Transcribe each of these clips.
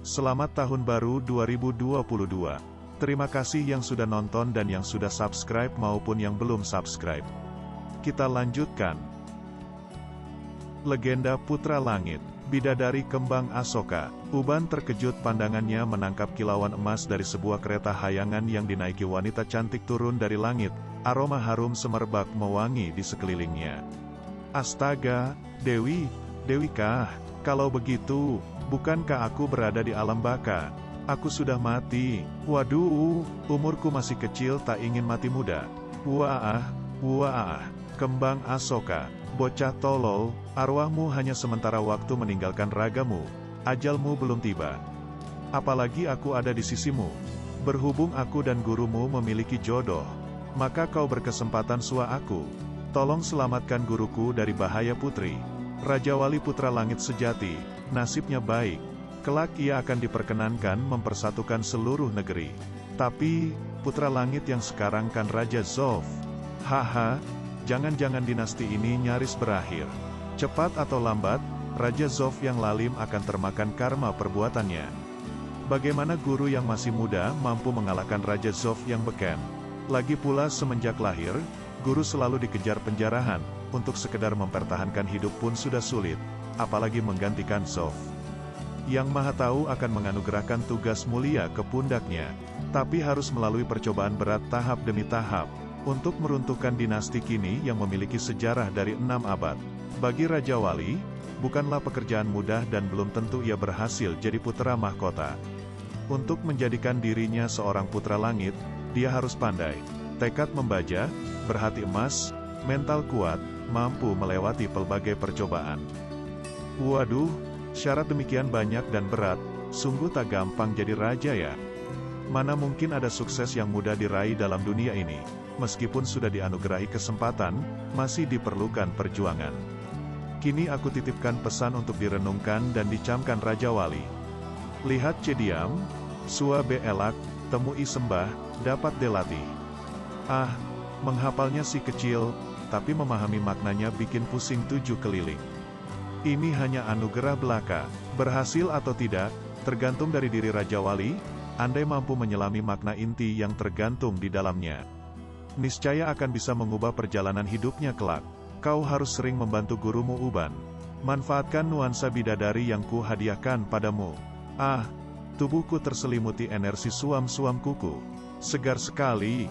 Selamat Tahun Baru 2022. Terima kasih yang sudah nonton dan yang sudah subscribe maupun yang belum subscribe. Kita lanjutkan. Legenda Putra Langit, Bidadari Kembang Asoka. Uban terkejut pandangannya menangkap kilauan emas dari sebuah kereta hayangan yang dinaiki wanita cantik turun dari langit. Aroma harum semerbak mewangi di sekelilingnya. Astaga, Dewi kah? Kalau begitu, bukankah aku berada di alam baka? Aku sudah mati. Waduh, umurku masih kecil tak ingin mati muda. Wah, Kembang Asoka, bocah tolol, arwahmu hanya sementara waktu meninggalkan ragamu. Ajalmu belum tiba. Apalagi aku ada di sisimu. Berhubung aku dan gurumu memiliki jodoh, maka kau berkesempatan sua aku. Tolong selamatkan guruku dari bahaya putri. Raja Wali Putra Langit sejati, nasibnya baik. Kelak ia akan diperkenankan mempersatukan seluruh negeri. Tapi, Putra Langit yang sekarang kan Raja Zof. Haha, jangan-jangan dinasti ini nyaris berakhir. Cepat atau lambat, Raja Zof yang lalim akan termakan karma perbuatannya. Bagaimana guru yang masih muda mampu mengalahkan Raja Zof yang beken? Lagi pula semenjak lahir, guru selalu dikejar penjarahan. Untuk sekedar mempertahankan hidup pun sudah sulit, apalagi menggantikan Zof. Yang Maha Tahu akan menganugerahkan tugas mulia ke pundaknya, tapi harus melalui percobaan berat tahap demi tahap, untuk meruntuhkan dinasti kini yang memiliki sejarah dari 6 abad. Bagi Raja Wali, bukanlah pekerjaan mudah dan belum tentu ia berhasil jadi putra mahkota. Untuk menjadikan dirinya seorang putra langit, dia harus pandai, tekad membaja, berhati emas, mental kuat, mampu melewati pelbagai percobaan. Waduh, syarat demikian banyak dan berat, sungguh tak gampang jadi raja ya. Mana mungkin ada sukses yang mudah diraih dalam dunia ini. Meskipun sudah dianugerahi kesempatan, masih diperlukan perjuangan. Kini aku titipkan pesan untuk direnungkan dan dicamkan Raja Wali. Lihat cediam, sua be elak, temui sembah, dapat delatih. Menghafalnya si kecil, tapi memahami maknanya bikin pusing 7 keliling. Ini hanya anugerah belaka, berhasil atau tidak, tergantung dari diri Raja Wali, andai mampu menyelami makna inti yang tergantung di dalamnya. Niscaya akan bisa mengubah perjalanan hidupnya kelak. Kau harus sering membantu gurumu Uban. Manfaatkan nuansa bidadari yang ku hadiahkan padamu. Tubuhku terselimuti energi suam-suam kuku. Segar sekali.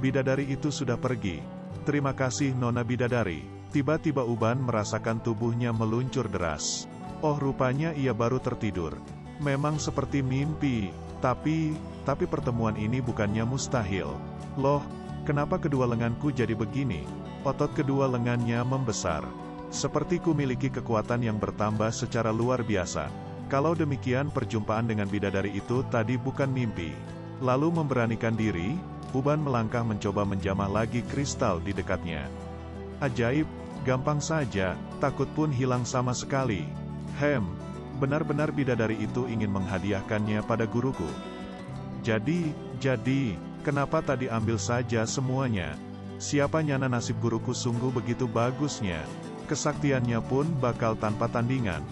Bidadari itu sudah pergi. Terima kasih Nona Bidadari. Tiba-tiba Uban merasakan tubuhnya meluncur deras. Oh, rupanya ia baru tertidur. Memang seperti mimpi. Tapi pertemuan ini bukannya mustahil. Loh, kenapa kedua lenganku jadi begini? Otot kedua lengannya membesar. Seperti ku miliki kekuatan yang bertambah secara luar biasa. Kalau demikian perjumpaan dengan bidadari itu tadi bukan mimpi. Lalu memberanikan diri, Uban melangkah mencoba menjamah lagi kristal di dekatnya. Ajaib, gampang saja, takut pun hilang sama sekali. Benar-benar bidadari itu ingin menghadiahkannya pada guruku. Jadi, kenapa tak diambil saja semuanya? Siapa nyana nasib guruku sungguh begitu bagusnya. Kesaktiannya pun bakal tanpa tandingan.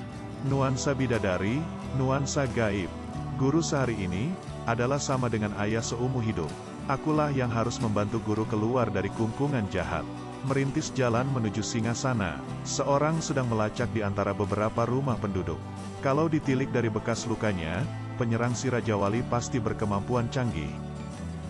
Nuansa bidadari, nuansa gaib. Guru sehari ini adalah sama dengan ayah seumur hidup. Akulah yang harus membantu guru keluar dari kungkungan jahat. Merintis jalan menuju Singgasana. Seorang sedang melacak di antara beberapa rumah penduduk. Kalau ditilik dari bekas lukanya, penyerang si Raja Wali pasti berkemampuan canggih.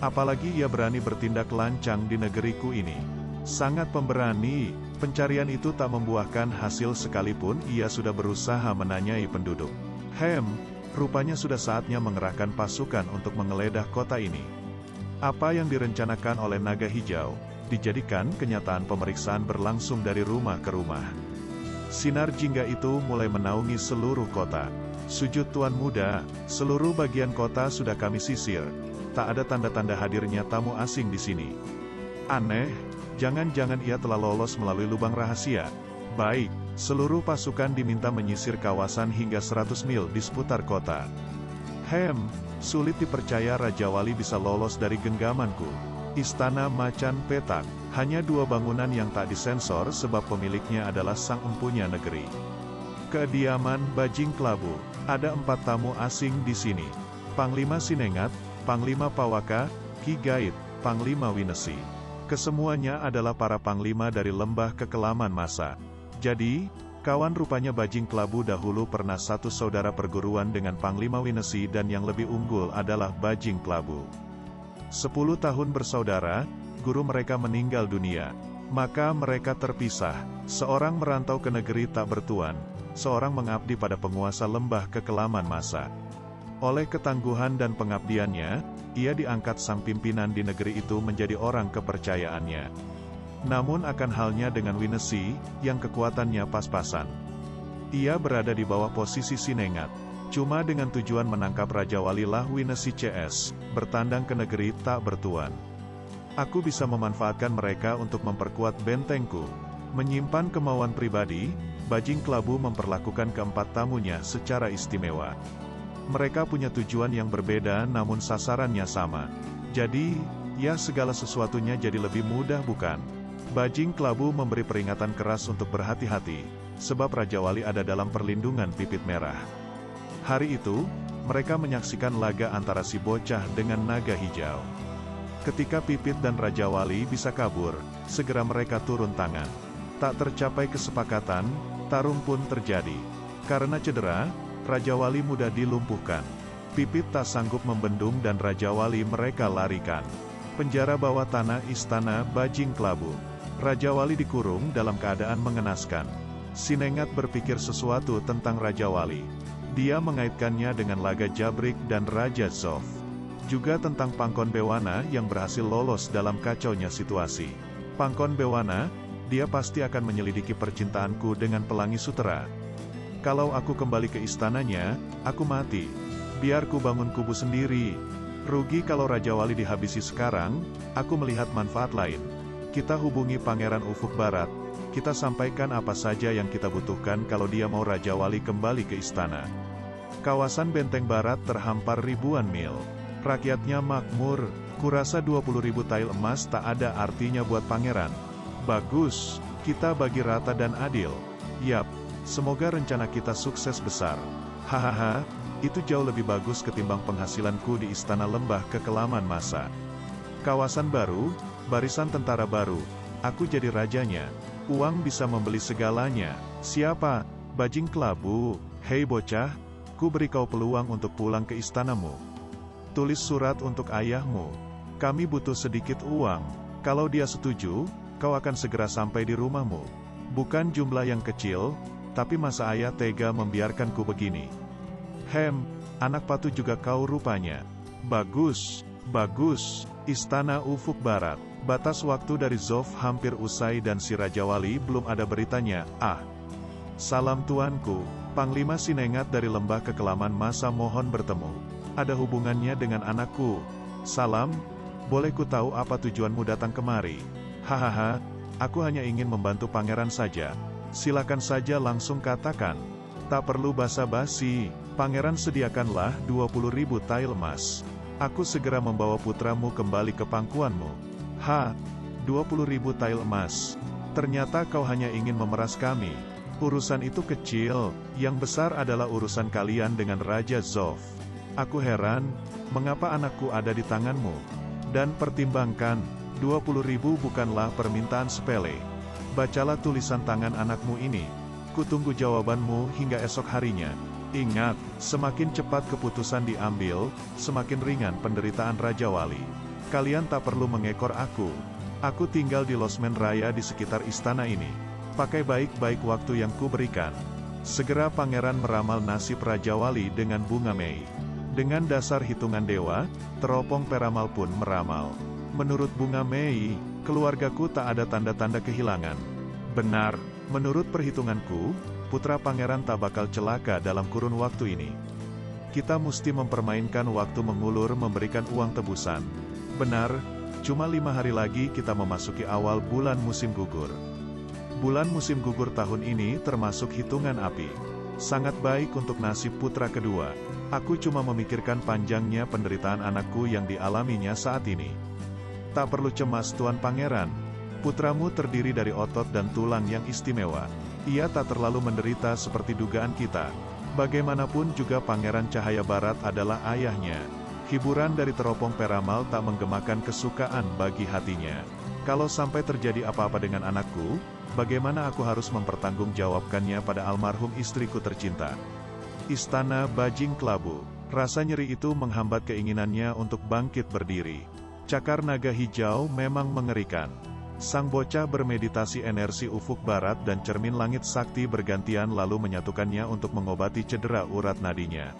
Apalagi ia berani bertindak lancang di negeriku ini. Sangat pemberani. Pencarian itu tak membuahkan hasil sekalipun ia sudah berusaha menanyai penduduk. Rupanya sudah saatnya mengerahkan pasukan untuk menggeledah kota ini. Apa yang direncanakan oleh Naga Hijau, dijadikan kenyataan. Pemeriksaan berlangsung dari rumah ke rumah. Sinar jingga itu mulai menaungi seluruh kota. Sujud Tuan Muda, seluruh bagian kota sudah kami sisir. Tak ada tanda-tanda hadirnya tamu asing di sini. Aneh, jangan-jangan ia telah lolos melalui lubang rahasia. Baik, seluruh pasukan diminta menyisir kawasan hingga 100 mil di seputar kota. Sulit dipercaya Raja Wali bisa lolos dari genggamanku. Istana Macan Petak, hanya 2 bangunan yang tak disensor sebab pemiliknya adalah sang empunya negeri. Kediaman Bajing Kelabu, Ada 4 tamu asing di sini. Panglima Sinengat, Panglima Pawaka, Ki Gait, Panglima Winesi. Kesemuanya adalah para panglima dari lembah kekelaman masa. Jadi, kawan rupanya Bajing Kelabu dahulu pernah satu saudara perguruan dengan Panglima Winesi dan yang lebih unggul adalah Bajing Kelabu. 10 tahun bersaudara, guru mereka meninggal dunia. Maka mereka terpisah, seorang merantau ke negeri tak bertuan, seorang mengabdi pada penguasa lembah kekelaman masa. Oleh ketangguhan dan pengabdiannya, ia diangkat sang pimpinan di negeri itu menjadi orang kepercayaannya. Namun akan halnya dengan Winesi, yang kekuatannya pas-pasan. Ia berada di bawah posisi Sinengat. Cuma dengan tujuan menangkap Raja Walilah Winesi CS, bertandang ke negeri tak bertuan. Aku bisa memanfaatkan mereka untuk memperkuat bentengku. Menyimpan kemauan pribadi, Bajing Kelabu memperlakukan keempat tamunya secara istimewa. Mereka punya tujuan yang berbeda namun sasarannya sama. Jadi, ya segala sesuatunya jadi lebih mudah bukan? Bajing Kelabu memberi peringatan keras untuk berhati-hati, sebab Raja Wali ada dalam perlindungan Pipit Merah. Hari itu, mereka menyaksikan laga antara si bocah dengan naga hijau. Ketika Pipit dan Raja Wali bisa kabur, segera mereka turun tangan. Tak tercapai kesepakatan, tarung pun terjadi. Karena cedera, Raja Wali mudah dilumpuhkan. Pipit tak sanggup membendung dan Raja Wali mereka larikan. Penjara bawah tanah istana Bajing Kelabu. Raja Wali dikurung dalam keadaan mengenaskan. Sinengat berpikir sesuatu tentang Raja Wali. Dia mengaitkannya dengan laga Jabrik dan Raja Zof. Juga tentang Pangkon Bewana yang berhasil lolos dalam kacaunya situasi. Pangkon Bewana, dia pasti akan menyelidiki percintaanku dengan Pelangi Sutera. Kalau aku kembali ke istananya, aku mati. Biar ku bangun kubu sendiri. Rugi kalau Raja Wali dihabisi sekarang, aku melihat manfaat lain. Kita hubungi Pangeran Ufuk Barat, kita sampaikan apa saja yang kita butuhkan kalau dia mau Raja Wali kembali ke istana. Kawasan Benteng Barat terhampar ribuan mil. Rakyatnya makmur, kurasa 20.000 tail emas tak ada artinya buat pangeran. Bagus, kita bagi rata dan adil. Yap, semoga rencana kita sukses besar. Hahaha, itu jauh lebih bagus ketimbang penghasilanku di istana lembah kekelaman masa. Kawasan baru, barisan tentara baru, aku jadi rajanya. Uang bisa membeli segalanya. Siapa? Bajing Kelabu. Hei bocah, ku beri kau peluang untuk pulang ke istanamu. Tulis surat untuk ayahmu. Kami butuh sedikit uang. Kalau dia setuju, kau akan segera sampai di rumahmu. Bukan jumlah yang kecil, tapi masa ayah tega membiarkanku begini. Anak patu juga kau rupanya. Bagus, bagus. Istana Ufuk Barat. Batas waktu dari Zof hampir usai dan si Raja Wali belum ada beritanya. Salam tuanku, Panglima Sinengat dari lembah kekelaman masa mohon bertemu. Ada hubungannya dengan anakku. Salam, boleh ku tahu apa tujuanmu datang kemari? Hahaha, aku hanya ingin membantu pangeran saja. Silakan saja langsung katakan. Tak perlu basa-basi, pangeran sediakanlah 20.000 tail emas. Aku segera membawa putramu kembali ke pangkuanmu. 20.000 tail emas. Ternyata kau hanya ingin memeras kami. Urusan itu kecil, yang besar adalah urusan kalian dengan Raja Zof. Aku heran, mengapa anakku ada di tanganmu. Dan pertimbangkan, 20.000 bukanlah permintaan sepele. Bacalah tulisan tangan anakmu ini. Kutunggu jawabanmu hingga esok harinya. Ingat, semakin cepat keputusan diambil, semakin ringan penderitaan Raja Wali. Kalian tak perlu mengekor aku. Aku tinggal di losmen raya di sekitar istana ini. Pakai baik-baik waktu yang kuberikan. Segera pangeran meramal nasib Raja Wali dengan bunga Mei. Dengan dasar hitungan dewa, teropong peramal pun meramal. Menurut bunga Mei, keluargaku tak ada tanda-tanda kehilangan. Benar, menurut perhitunganku, putra pangeran tak bakal celaka dalam kurun waktu ini. Kita mesti mempermainkan waktu mengulur memberikan uang tebusan. Benar, cuma 5 hari lagi kita memasuki awal bulan musim gugur. Bulan musim gugur tahun ini termasuk hitungan api. Sangat baik untuk nasib putra kedua. Aku cuma memikirkan panjangnya penderitaan anakku yang dialaminya saat ini. Tak perlu cemas Tuan Pangeran. Putramu terdiri dari otot dan tulang yang istimewa. Ia tak terlalu menderita seperti dugaan kita. Bagaimanapun juga Pangeran Cahaya Barat adalah ayahnya. Hiburan dari teropong peramal tak menggemakan kesukaan bagi hatinya. Kalau sampai terjadi apa-apa dengan anakku, bagaimana aku harus mempertanggungjawabkannya pada almarhum istriku tercinta? Istana Bajing Kelabu. Rasa nyeri itu menghambat keinginannya untuk bangkit berdiri. Cakar naga hijau memang mengerikan. Sang bocah bermeditasi energi ufuk barat dan cermin langit sakti bergantian lalu menyatukannya untuk mengobati cedera urat nadinya.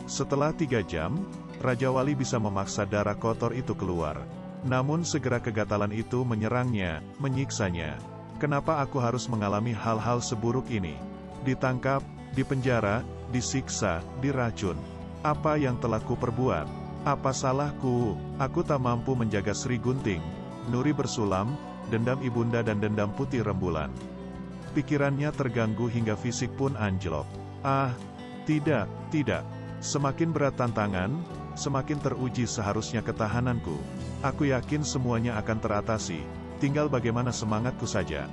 Setelah 3 jam, Raja Wali bisa memaksa darah kotor itu keluar. Namun segera kegatalan itu menyerangnya, menyiksanya. Kenapa aku harus mengalami hal-hal seburuk ini? Ditangkap, dipenjara, disiksa, diracun. Apa yang telah kuperbuat? Apa salahku? Aku tak mampu menjaga Sri Gunting, Nuri Bersulam, dendam ibunda dan dendam Putih Rembulan. Pikirannya terganggu hingga fisik pun anjlok. Tidak. Semakin berat tantangan, semakin teruji seharusnya ketahananku. Aku yakin semuanya akan teratasi, tinggal bagaimana semangatku saja.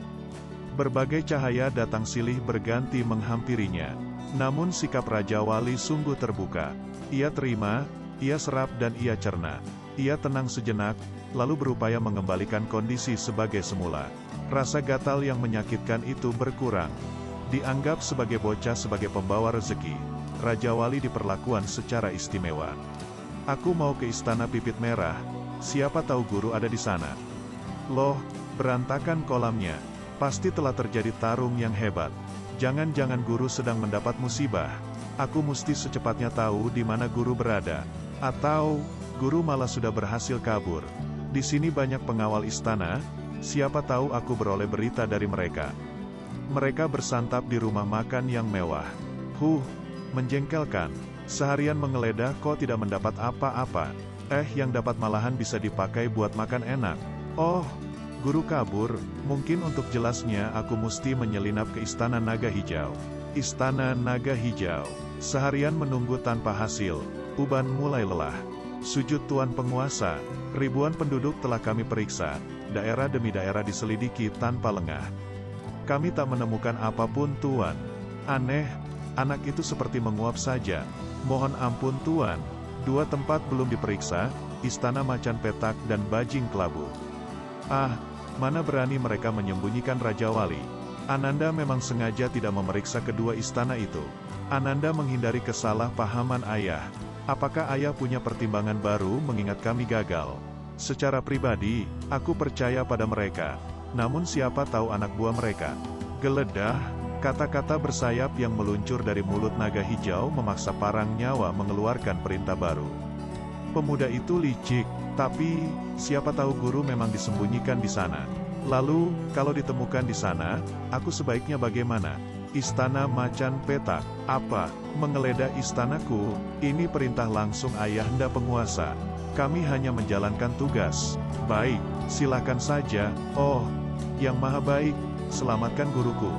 Berbagai cahaya datang silih berganti menghampirinya. Namun sikap Raja Wali sungguh terbuka. Ia terima, ia serap dan ia cerna. Ia tenang sejenak, lalu berupaya mengembalikan kondisi sebagai semula. Rasa gatal yang menyakitkan itu berkurang. Dianggap sebagai bocah sebagai pembawa rezeki, Raja Wali diperlakukan secara istimewa. Aku mau ke Istana Pipit Merah, siapa tahu guru ada di sana. Loh, berantakan kolamnya. Pasti telah terjadi tarung yang hebat. Jangan-jangan guru sedang mendapat musibah. Aku mesti secepatnya tahu di mana guru berada. Atau, guru malah sudah berhasil kabur. Di sini banyak pengawal istana, siapa tahu aku beroleh berita dari mereka. Mereka bersantap di rumah makan yang mewah. Menjengkelkan. Seharian menggeledah kok tidak mendapat apa-apa. Yang dapat malahan bisa dipakai buat makan enak. Oh, guru kabur. Mungkin untuk jelasnya aku mesti menyelinap ke Istana Naga Hijau. Istana Naga Hijau. Seharian menunggu tanpa hasil. Uban mulai lelah. Sujud Tuan Penguasa. Ribuan penduduk telah kami periksa. Daerah demi daerah diselidiki tanpa lengah. Kami tak menemukan apapun Tuan. Aneh, anak itu seperti menguap saja. Mohon ampun Tuan. 2 tempat belum diperiksa, Istana Macan Petak dan Bajing Kelabu. Mana berani mereka menyembunyikan Raja Wali. Ananda memang sengaja tidak memeriksa kedua istana itu. Ananda menghindari kesalahpahaman ayah. Apakah ayah punya pertimbangan baru mengingat kami gagal? Secara pribadi, aku percaya pada mereka. Namun siapa tahu anak buah mereka. Geledah, kata-kata bersayap yang meluncur dari mulut naga hijau memaksa parang nyawa mengeluarkan perintah baru. Pemuda itu licik, tapi siapa tahu guru memang disembunyikan di sana. Lalu, kalau ditemukan di sana, aku sebaiknya bagaimana? Istana Macan Petak. Apa? Menggeledah istanaku? Ini perintah langsung Ayahanda Penguasa. Kami hanya menjalankan tugas. Baik, silakan saja. Oh, Yang Maha Baik, selamatkan guruku.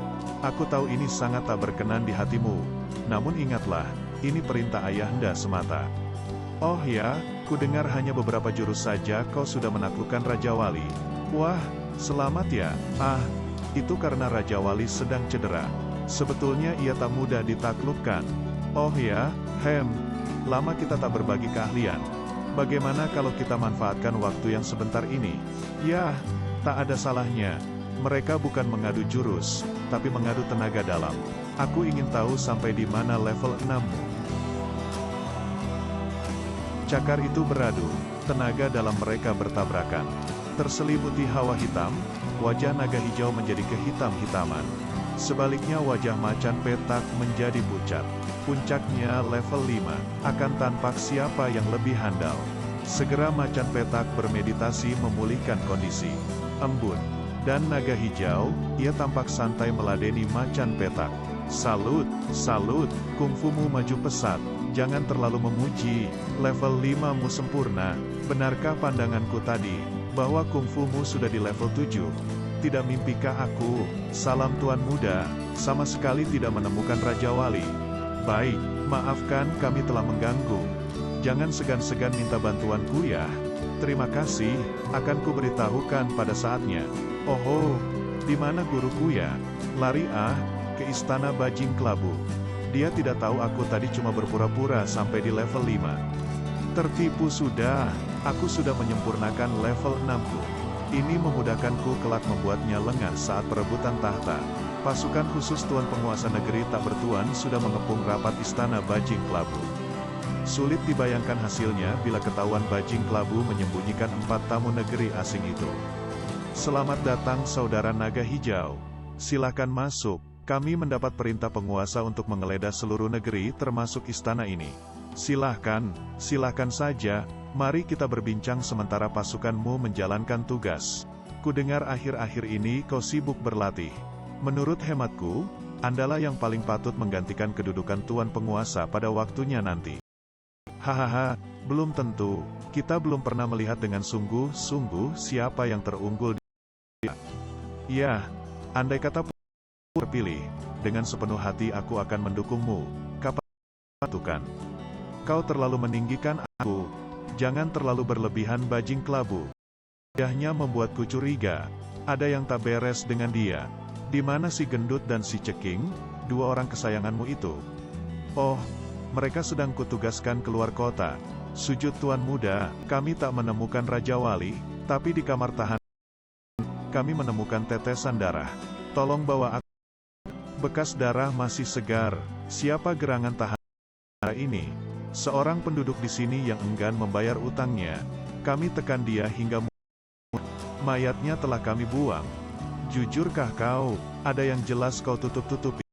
Aku tahu ini sangat tak berkenan di hatimu. Namun ingatlah, ini perintah Ayahanda semata. Oh ya, ku dengar hanya beberapa jurus saja kau sudah menaklukkan Raja Wali. Wah, selamat ya. Itu karena Raja Wali sedang cedera. Sebetulnya ia tak mudah ditaklukkan. Oh ya, lama kita tak berbagi keahlian. Bagaimana kalau kita manfaatkan waktu yang sebentar ini? Ya, tak ada salahnya. Mereka bukan mengadu jurus, tapi mengadu tenaga dalam. Aku ingin tahu sampai di mana level 6-mu. Cakar itu beradu, tenaga dalam mereka bertabrakan. Terselimuti hawa hitam, wajah naga hijau menjadi kehitam-hitaman. Sebaliknya wajah macan petak menjadi pucat. Puncaknya level 5, akan tampak siapa yang lebih handal. Segera macan petak bermeditasi memulihkan kondisi. Embun. Dan naga hijau, ia tampak santai meladeni macan petak. Salut, kungfumu maju pesat. Jangan terlalu memuji, level 5-mu sempurna. Benarkah pandanganku tadi, bahwa kungfumu sudah di level 7? Tidak mimpikah aku, salam tuan muda, sama sekali tidak menemukan Raja Wali? Baik, maafkan kami telah mengganggu. Jangan segan-segan minta bantuanku ya. Terima kasih, akan kuberitahukan pada saatnya. Oh, di mana guruku ya? Lari ke Istana Bajing Kelabu. Dia tidak tahu aku tadi cuma berpura-pura sampai di level 5. Tertipu sudah, aku sudah menyempurnakan level 6ku. Ini memudahkanku kelak membuatnya lengah saat perebutan tahta. Pasukan khusus Tuan Penguasa Negeri Tak Bertuan sudah mengepung rapat istana Bajing Kelabu. Sulit dibayangkan hasilnya bila ketahuan Bajing Kelabu menyembunyikan 4 tamu negeri asing itu. Selamat datang Saudara Naga Hijau. Silakan masuk. Kami mendapat perintah penguasa untuk menggeledah seluruh negeri termasuk istana ini. Silahkan saja, mari kita berbincang sementara pasukanmu menjalankan tugas. Kudengar akhir-akhir ini kau sibuk berlatih. Menurut hematku, Andalah yang paling patut menggantikan kedudukan Tuan Penguasa pada waktunya nanti. Hahaha, belum tentu, kita belum pernah melihat dengan sungguh-sungguh siapa yang terunggul di. Ya, andai kata terpilih, dengan sepenuh hati aku akan mendukungmu. Kapan patukan? Kau terlalu meninggikan aku. Jangan terlalu berlebihan Bajing Kelabu. Wajahnya membuatku curiga. Ada yang tak beres dengan dia. Di mana si gendut dan si ceking, 2 orang kesayanganmu itu? Oh, mereka sedang kutugaskan keluar kota. Sujud Tuan Muda, kami tak menemukan Raja Wali, tapi di kamar tahanan kami menemukan tetesan darah. Tolong bawa aku. Bekas darah masih segar. Siapa gerangan tahanan ini? Seorang penduduk di sini yang enggan membayar utangnya. Kami tekan dia hingga mayatnya telah kami buang. Jujurkah kau? Ada yang jelas kau tutup-tutupi.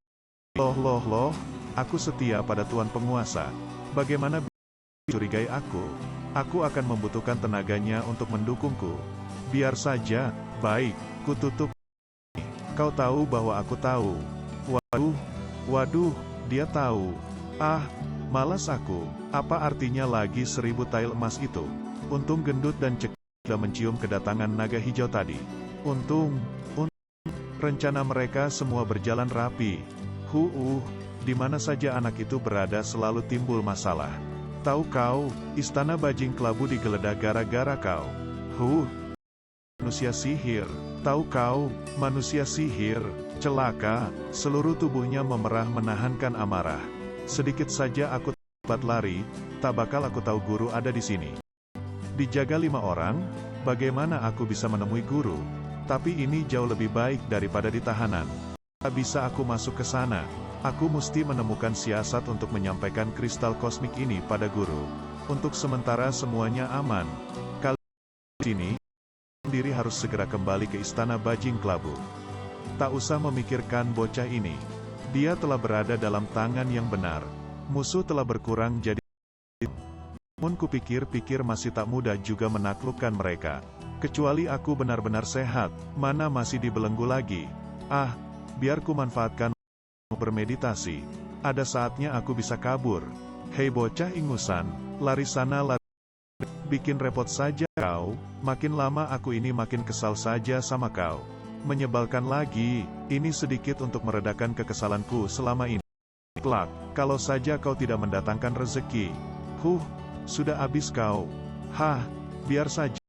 Loh, aku setia pada Tuan Penguasa. Bagaimana bisa curigai aku? Aku akan membutuhkan tenaganya untuk mendukungku. Biar saja, baik, kututup. Kau tahu bahwa aku tahu. Waduh, dia tahu. Ah, malas aku. Apa artinya lagi 1000 tail emas itu? Untung gendut dan cek sudah mencium kedatangan naga hijau tadi. Untung, rencana mereka semua berjalan rapi. Di mana saja anak itu berada selalu timbul masalah. Tahu kau, istana Bajing Kelabu digeledah gara-gara kau. Manusia sihir. Tahu kau, manusia sihir. Celaka, seluruh tubuhnya memerah menahankan amarah. Sedikit saja aku dapat lari, tak bakal aku tahu guru ada di sini. Dijaga 5 orang, bagaimana aku bisa menemui guru? Tapi ini jauh lebih baik daripada di tahanan. Tak bisa aku masuk ke sana. Aku mesti menemukan siasat untuk menyampaikan kristal kosmik ini pada guru. Untuk sementara semuanya aman. Kali ini, sendiri harus segera kembali ke istana Bajing Kelabu. Tak usah memikirkan bocah ini. Dia telah berada dalam tangan yang benar. Musuh telah berkurang jadi. Namun kupikir-pikir masih tak mudah juga menaklukkan mereka. Kecuali aku benar-benar sehat, mana masih dibelenggu lagi. Ah, biar ku manfaatkan bermeditasi. Ada saatnya aku bisa kabur. Hei bocah ingusan, lari sana lari. Bikin repot saja kau, makin lama aku ini makin kesal saja sama kau. Menyebalkan lagi, ini sedikit untuk meredakan kekesalanku selama ini. Kelak, kalau saja kau tidak mendatangkan rezeki. Sudah habis kau. Biar saja.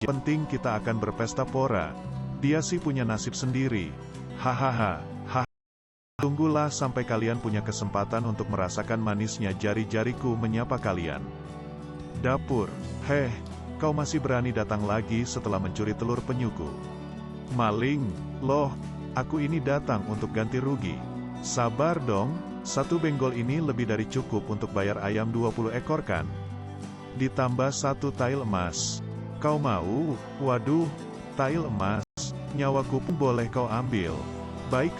Penting kita akan berpesta pora. Dia sih punya nasib sendiri. Hahaha. Tunggulah sampai kalian punya kesempatan untuk merasakan manisnya jari-jariku menyapa kalian. Dapur. Kau masih berani datang lagi setelah mencuri telur penyuku. Maling, loh, aku ini datang untuk ganti rugi. Sabar dong, 1 benggol ini lebih dari cukup untuk bayar ayam 20 ekor kan? Ditambah 1 tail emas. Kau mau? Waduh, tail emas, nyawaku pun boleh kau ambil. Baik,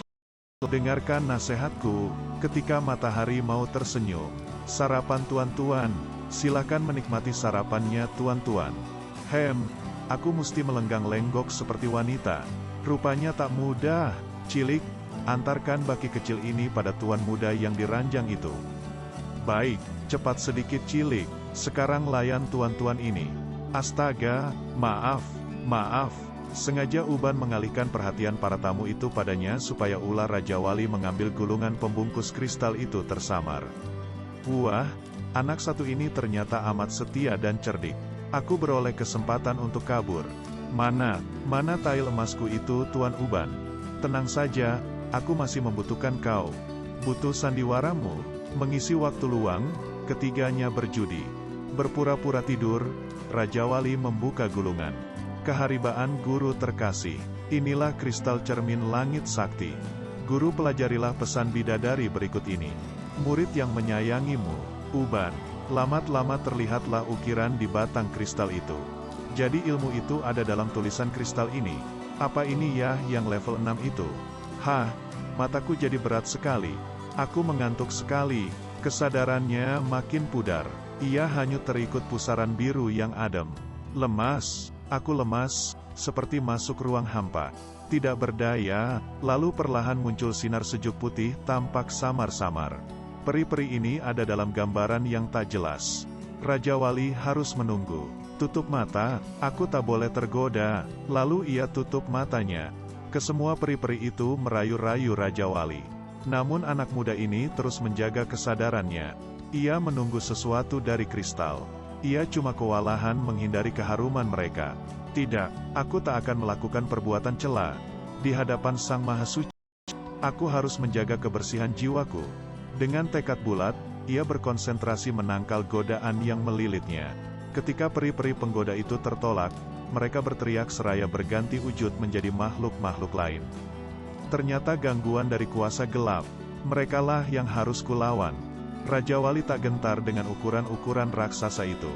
dengarkan nasihatku, ketika matahari mau tersenyum. Sarapan tuan-tuan, silakan menikmati sarapannya tuan-tuan. Aku mesti melenggang lenggok seperti wanita. Rupanya tak mudah. Cilik, antarkan baki kecil ini pada tuan muda yang diranjang itu. Baik, cepat sedikit Cilik. Sekarang layan tuan-tuan ini. Astaga, maaf. Sengaja Uban mengalihkan perhatian para tamu itu padanya supaya ular Raja Wali mengambil gulungan pembungkus kristal itu tersamar. Wah, anak satu ini ternyata amat setia dan cerdik. Aku beroleh kesempatan untuk kabur. Mana tail emasku itu Tuan Uban? Tenang saja, aku masih membutuhkan kau. Butuh sandiwaramu? Mengisi waktu luang? Ketiganya berjudi. Berpura-pura tidur, Raja Wali membuka gulungan. Keharibaan guru terkasih. Inilah kristal cermin langit sakti. Guru, pelajarilah pesan bidadari berikut ini. Murid yang menyayangimu, Uban. Lama-lama terlihatlah ukiran di batang kristal itu. Jadi ilmu itu ada dalam tulisan kristal ini. Apa ini ya yang level 6 itu? Hah, mataku jadi berat sekali. Aku mengantuk sekali. Kesadarannya makin pudar. Ia hanyut terikut pusaran biru yang adem. Lemas, aku lemas, seperti masuk ruang hampa. Tidak berdaya, lalu perlahan muncul sinar sejuk putih tampak samar-samar. Peri-peri ini ada dalam gambaran yang tak jelas. Raja Wali harus menunggu. Tutup mata, aku tak boleh tergoda. Lalu ia tutup matanya. Kesemua peri-peri itu merayu-rayu Raja Wali. Namun anak muda ini terus menjaga kesadarannya. Ia menunggu sesuatu dari kristal. Ia cuma kewalahan menghindari keharuman mereka. Tidak, aku tak akan melakukan perbuatan cela. Di hadapan Sang Maha Suci, aku harus menjaga kebersihan jiwaku. Dengan tekad bulat, ia berkonsentrasi menangkal godaan yang melilitnya. Ketika peri-peri penggoda itu tertolak, mereka berteriak seraya berganti wujud menjadi makhluk-makhluk lain. Ternyata gangguan dari kuasa gelap. Merekalah yang harus kulawan. Raja Wali tak gentar dengan ukuran-ukuran raksasa itu.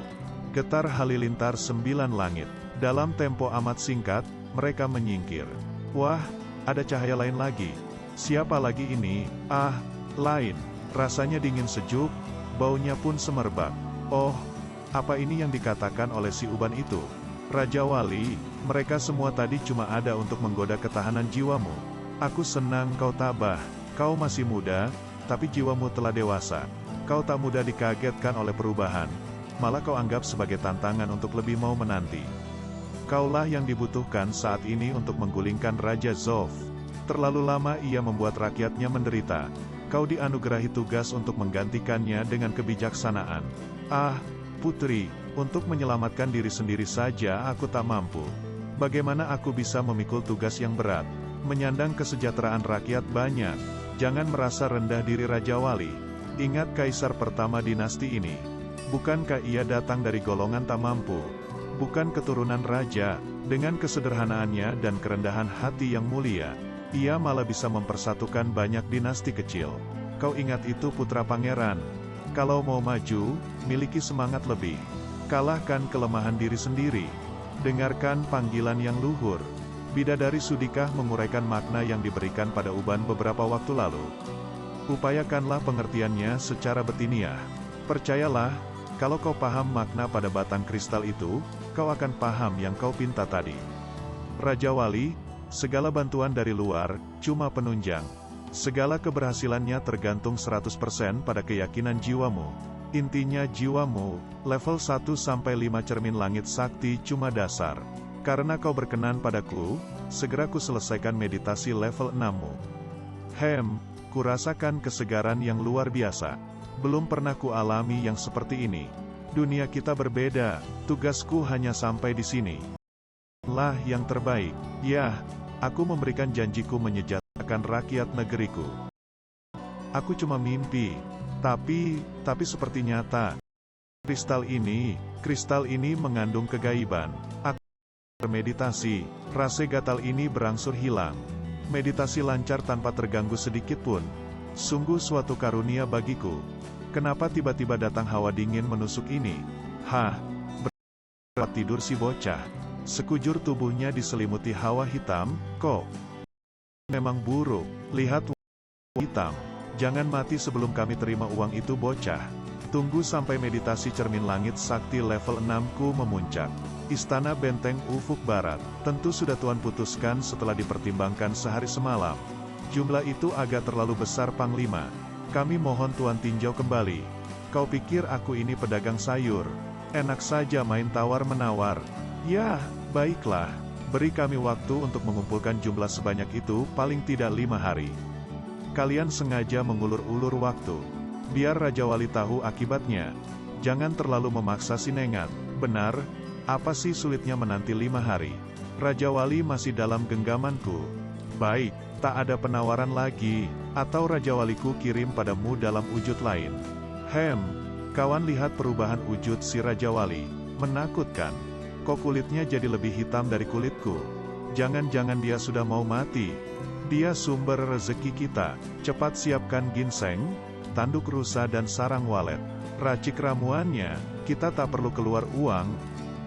Getar halilintar 9 langit. Dalam tempo amat singkat, mereka menyingkir. Wah, ada cahaya lain lagi. Siapa lagi ini? Ah, lain. Rasanya dingin sejuk, baunya pun semerbak. Oh, apa ini yang dikatakan oleh si Uban itu? Raja Wali, mereka semua tadi cuma ada untuk menggoda ketahanan jiwamu. Aku senang kau tabah. Kau masih muda, tapi jiwamu telah dewasa. Kau tak mudah dikagetkan oleh perubahan. Malah kau anggap sebagai tantangan untuk lebih mau menanti. Kaulah yang dibutuhkan saat ini untuk menggulingkan Raja Zof. Terlalu lama ia membuat rakyatnya menderita. Kau dianugerahi tugas untuk menggantikannya dengan kebijaksanaan. Ah, putri, untuk menyelamatkan diri sendiri saja aku tak mampu. Bagaimana aku bisa memikul tugas yang berat? Menyandang kesejahteraan rakyat banyak. Jangan merasa rendah diri Raja Wali. Ingat kaisar pertama dinasti ini. Bukankah ia datang dari golongan tak mampu? Bukan keturunan raja. Dengan kesederhanaannya dan kerendahan hati yang mulia, ia malah bisa mempersatukan banyak dinasti kecil. Kau ingat itu putra pangeran. Kalau mau maju, miliki semangat lebih. Kalahkan kelemahan diri sendiri. Dengarkan panggilan yang luhur. Bidadari Sudikah menguraikan makna yang diberikan pada Uban beberapa waktu lalu. Upayakanlah pengertiannya secara batiniah. Percayalah, kalau kau paham makna pada batang kristal itu, kau akan paham yang kau pinta tadi. Raja Wali, segala bantuan dari luar, cuma penunjang. Segala keberhasilannya tergantung 100% pada keyakinan jiwamu. Intinya jiwamu, level 1-5 cermin langit sakti cuma dasar. Karena kau berkenan padaku, segera ku selesaikan meditasi level 6-mu. Kurasakan kesegaran yang luar biasa. Belum pernah ku alami yang seperti ini. Dunia kita berbeda, tugasku hanya sampai di sini. Lah yang terbaik. Yah, aku memberikan janjiku menyejahterakan rakyat negeriku. Aku cuma mimpi, tapi seperti nyata. Kristal ini mengandung kegaiban. Aku bermeditasi, rasa gatal ini berangsur hilang. Meditasi lancar tanpa terganggu sedikit pun. Sungguh suatu karunia bagiku. Kenapa tiba-tiba datang hawa dingin menusuk ini? Hah, berat tidur si bocah. Sekujur tubuhnya diselimuti hawa hitam, kok memang buruk. Lihat hitam. Jangan mati sebelum kami terima uang itu bocah. Tunggu sampai meditasi cermin langit sakti level 6-ku memuncak. Istana Benteng Ufuk Barat. Tentu sudah Tuan putuskan setelah dipertimbangkan sehari semalam. Jumlah itu agak terlalu besar Panglima. Kami mohon Tuan tinjau kembali. Kau pikir aku ini pedagang sayur? Enak saja main tawar-menawar. Ya, baiklah. Beri kami waktu untuk mengumpulkan jumlah sebanyak itu paling tidak 5 hari. Kalian sengaja mengulur-ulur waktu. Biar Raja Wali tahu akibatnya. Jangan terlalu memaksa si Nengat. Benar, apa sih sulitnya menanti 5 hari? Raja Wali masih dalam genggamanku. Baik, tak ada penawaran lagi. Atau Raja Waliku kirim padamu dalam wujud lain. Kawan lihat perubahan wujud si Raja Wali. Menakutkan. Kok kulitnya jadi lebih hitam dari kulitku? Jangan-jangan dia sudah mau mati. Dia sumber rezeki kita. Cepat siapkan ginseng, tanduk rusa dan sarang walet. Racik ramuannya, kita tak perlu keluar uang.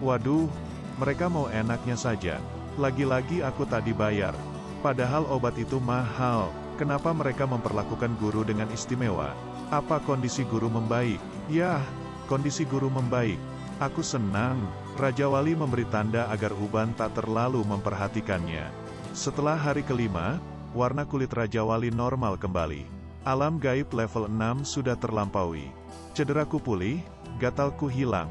Waduh, mereka mau enaknya saja. Lagi-lagi aku tak dibayar. Padahal obat itu mahal. Kenapa mereka memperlakukan guru dengan istimewa? Apa kondisi guru membaik? Yah, kondisi guru membaik. Aku senang. Raja Wali memberi tanda agar Uban tak terlalu memperhatikannya. Setelah hari kelima, warna kulit Raja Wali normal kembali. Alam gaib level 6 sudah terlampaui. Cederaku pulih, gatalku hilang.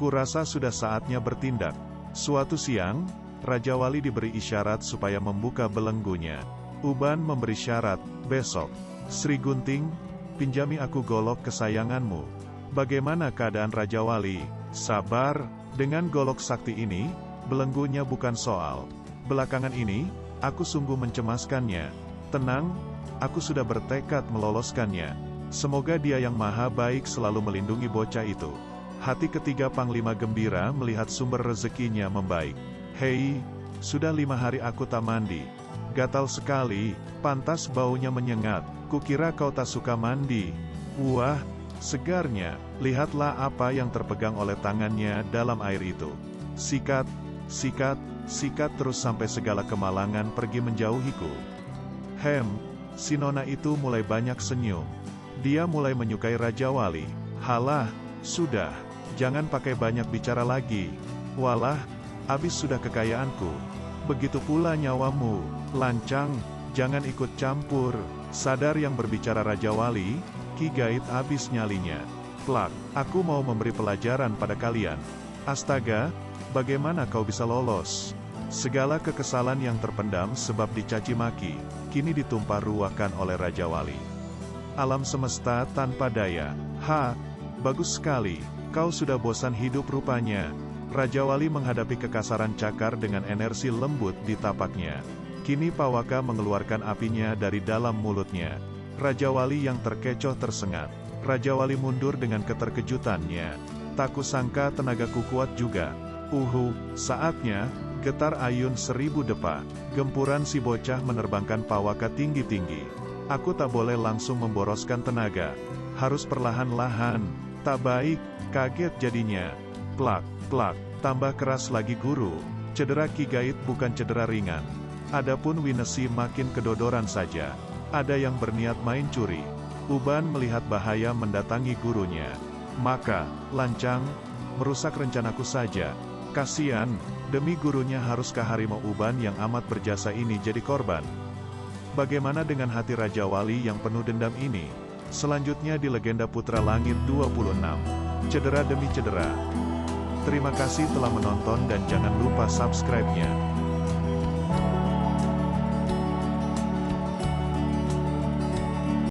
Kurasa sudah saatnya bertindak. Suatu siang, Raja Wali diberi isyarat supaya membuka belenggunya. Uban memberi syarat, besok. Sri Gunting, pinjami aku golok kesayanganmu. Bagaimana keadaan Raja Wali? Sabar, dengan golok sakti ini, belenggunya bukan soal. Belakangan ini, aku sungguh mencemaskannya. Tenang, aku sudah bertekad meloloskannya. Semoga Dia yang Maha Baik selalu melindungi bocah itu. Hati ketiga Panglima gembira melihat sumber rezekinya membaik. Hei, sudah 5 hari aku tak mandi. Gatal sekali, pantas baunya menyengat. Kukira kau tak suka mandi. Wah, segarnya, lihatlah apa yang terpegang oleh tangannya dalam air itu. Sikat, sikat, sikat terus sampai segala kemalangan pergi menjauhiku. Si nona itu mulai banyak senyum. Dia mulai menyukai Raja Wali. Halah, sudah, jangan pakai banyak bicara lagi. Walah, habis sudah kekayaanku. Begitu pula nyawamu. Lancang, jangan ikut campur. Sadar yang berbicara Raja Wali, Ki Gaib habis nyalinya. Plak, aku mau memberi pelajaran pada kalian. Astaga, bagaimana kau bisa lolos? Segala kekesalan yang terpendam sebab dicaci maki, kini ditumpah ruahkan oleh Raja Wali. Alam semesta tanpa daya. Bagus sekali, kau sudah bosan hidup rupanya. Raja Wali menghadapi kekasaran cakar dengan energi lembut di tapaknya. Kini Pawaka mengeluarkan apinya dari dalam mulutnya. Raja Wali yang terkecoh tersengat. Raja Wali mundur dengan keterkejutannya. Tak kusangka tenagaku kuat juga. Saatnya, getar ayun 1000 depa. Gempuran si bocah menerbangkan Pawaka tinggi-tinggi. Aku tak boleh langsung memboroskan tenaga. Harus perlahan-lahan. Tak baik, kaget jadinya. Plak, plak, tambah keras lagi guru. Cedera Ki Gaib bukan cedera ringan. Adapun Winesi makin kedodoran saja. Ada yang berniat main curi. Uban melihat bahaya mendatangi gurunya. Maka, lancang, merusak rencanaku saja. Kasian, demi gurunya haruskah harimau Uban yang amat berjasa ini jadi korban? Bagaimana dengan hati Raja Wali yang penuh dendam ini? Selanjutnya di Legenda Putra Langit 26. Cedera demi cedera. Terima kasih telah menonton dan jangan lupa subscribe-nya.